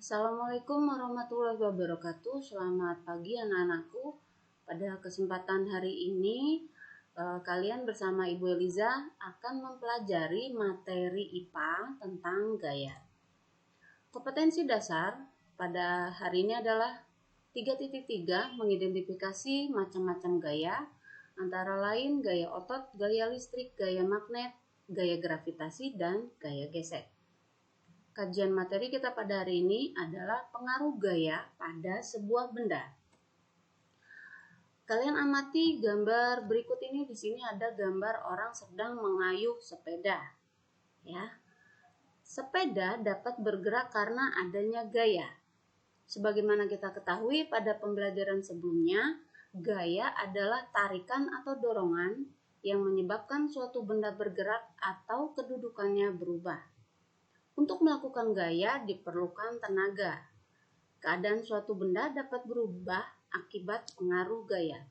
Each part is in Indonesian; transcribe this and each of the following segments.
Assalamualaikum warahmatullahi wabarakatuh. Selamat pagi anak-anakku. Pada kesempatan hari ini kalian bersama Ibu Eliza akan mempelajari materi IPA tentang gaya. Kompetensi dasar pada hari ini adalah 3.3 mengidentifikasi macam-macam gaya, antara lain gaya otot, gaya listrik, gaya magnet, gaya gravitasi, dan gaya gesek. Kajian materi kita pada hari ini adalah pengaruh gaya pada sebuah benda. Kalian amati gambar berikut ini. Di sini ada gambar orang sedang mengayuh sepeda. Ya. Sepeda dapat bergerak karena adanya gaya. Sebagaimana kita ketahui pada pembelajaran sebelumnya, gaya adalah tarikan atau dorongan yang menyebabkan suatu benda bergerak atau kedudukannya berubah. Untuk melakukan gaya diperlukan tenaga. Keadaan suatu benda dapat berubah akibat pengaruh gaya.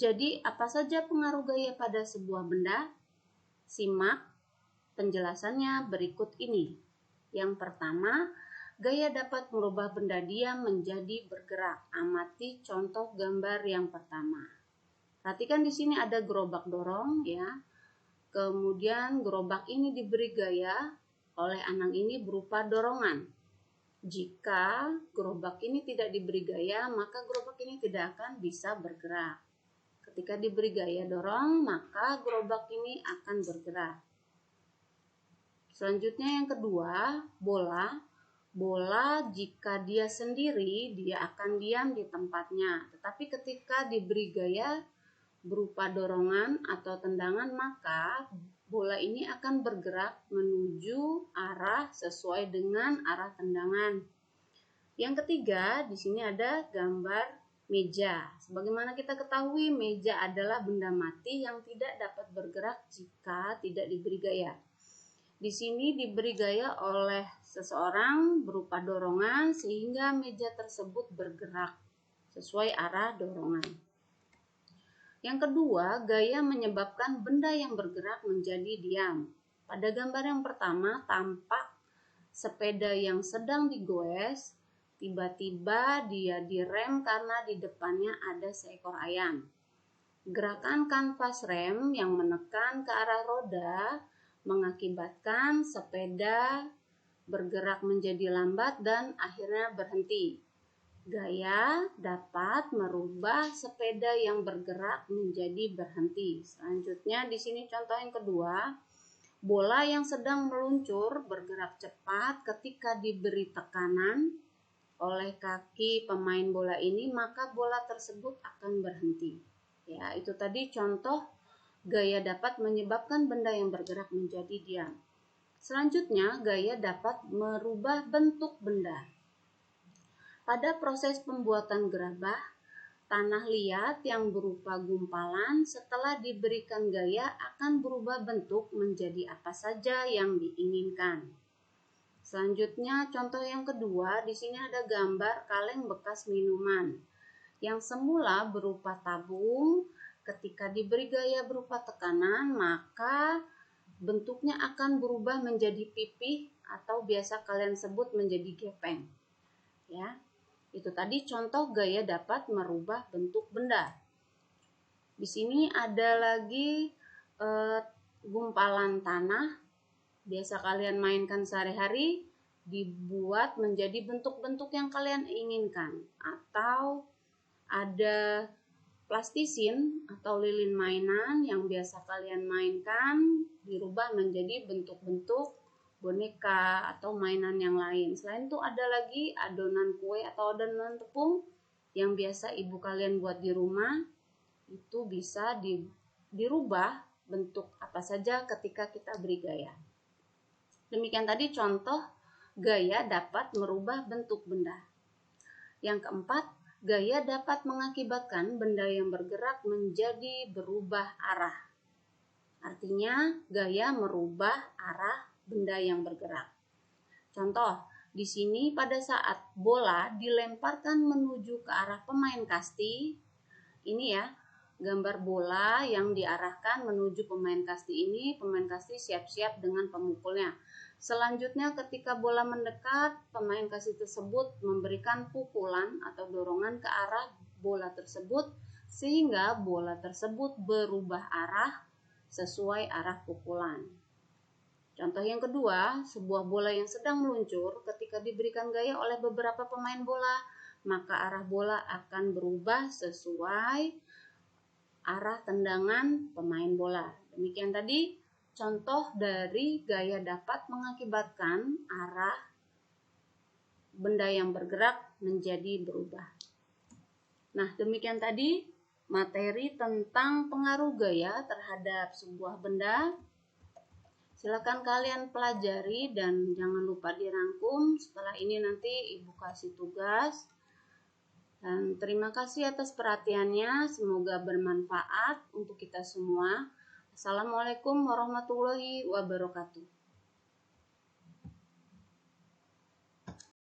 Jadi, apa saja pengaruh gaya pada sebuah benda? Simak penjelasannya berikut ini. Yang pertama, gaya dapat merubah benda diam menjadi bergerak. Amati contoh gambar yang pertama. Perhatikan di sini ada gerobak dorong, ya. Kemudian gerobak ini diberi gaya oleh anak ini berupa dorongan. Jika gerobak ini tidak diberi gaya, maka gerobak ini tidak akan bisa bergerak. Ketika diberi gaya dorong, maka gerobak ini akan bergerak. Selanjutnya yang kedua, bola. Bola jika dia sendiri, dia akan diam di tempatnya. Tetapi ketika diberi gaya berupa dorongan atau tendangan, maka bola ini akan bergerak menuju arah sesuai dengan arah tendangan. Yang ketiga, di sini ada gambar meja. Sebagaimana kita ketahui, meja adalah benda mati yang tidak dapat bergerak jika tidak diberi gaya. Di sini diberi gaya oleh seseorang berupa dorongan sehingga meja tersebut bergerak sesuai arah dorongan. Yang kedua, gaya menyebabkan benda yang bergerak menjadi diam. Pada gambar yang pertama, tampak sepeda yang sedang digoes, tiba-tiba dia direm karena di depannya ada seekor ayam. Gerakan kanvas rem yang menekan ke arah roda mengakibatkan sepeda bergerak menjadi lambat dan akhirnya berhenti. Gaya dapat merubah sepeda yang bergerak menjadi berhenti. Selanjutnya di sini contoh yang kedua, bola yang sedang meluncur bergerak cepat ketika diberi tekanan oleh kaki pemain bola ini, maka bola tersebut akan berhenti. Ya, itu tadi contoh gaya dapat menyebabkan benda yang bergerak menjadi diam. Selanjutnya, gaya dapat merubah bentuk benda. Pada proses pembuatan gerabah, tanah liat yang berupa gumpalan setelah diberikan gaya akan berubah bentuk menjadi apa saja yang diinginkan. Selanjutnya, contoh yang kedua, di sini ada gambar kaleng bekas minuman yang semula berupa tabung. Ketika diberi gaya berupa tekanan, maka bentuknya akan berubah menjadi pipih atau biasa kalian sebut menjadi gepeng. Ya. Itu tadi contoh gaya dapat merubah bentuk benda. Di sini ada lagi gumpalan tanah. Biasa kalian mainkan sehari-hari, dibuat menjadi bentuk-bentuk yang kalian inginkan. Atau ada plastisin atau lilin mainan yang biasa kalian mainkan, dirubah menjadi bentuk-bentuk boneka atau mainan yang lain. Selain itu ada lagi adonan kue atau adonan tepung yang biasa ibu kalian buat di rumah. Itu bisa dirubah bentuk apa saja ketika kita beri gaya. Demikian tadi contoh gaya dapat merubah bentuk benda. Yang keempat, gaya dapat mengakibatkan benda yang bergerak menjadi berubah arah. Artinya gaya merubah arah benda yang bergerak. Contoh, di sini pada saat bola dilemparkan menuju ke arah pemain kasti, ini ya, gambar bola yang diarahkan menuju pemain kasti ini. Pemain kasti siap-siap dengan pemukulnya. Selanjutnya ketika bola mendekat, pemain kasti tersebut memberikan pukulan atau dorongan ke arah bola tersebut sehingga bola tersebut berubah arah sesuai arah pukulan. Contoh yang kedua, sebuah bola yang sedang meluncur ketika diberikan gaya oleh beberapa pemain bola, maka arah bola akan berubah sesuai arah tendangan pemain bola. Demikian tadi contoh dari gaya dapat mengakibatkan arah benda yang bergerak menjadi berubah. Nah, demikian tadi materi tentang pengaruh gaya terhadap sebuah benda. Silakan kalian pelajari dan jangan lupa dirangkum. Setelah ini nanti Ibu kasih tugas. Dan terima kasih atas perhatiannya. Semoga bermanfaat untuk kita semua. Assalamualaikum warahmatullahi wabarakatuh.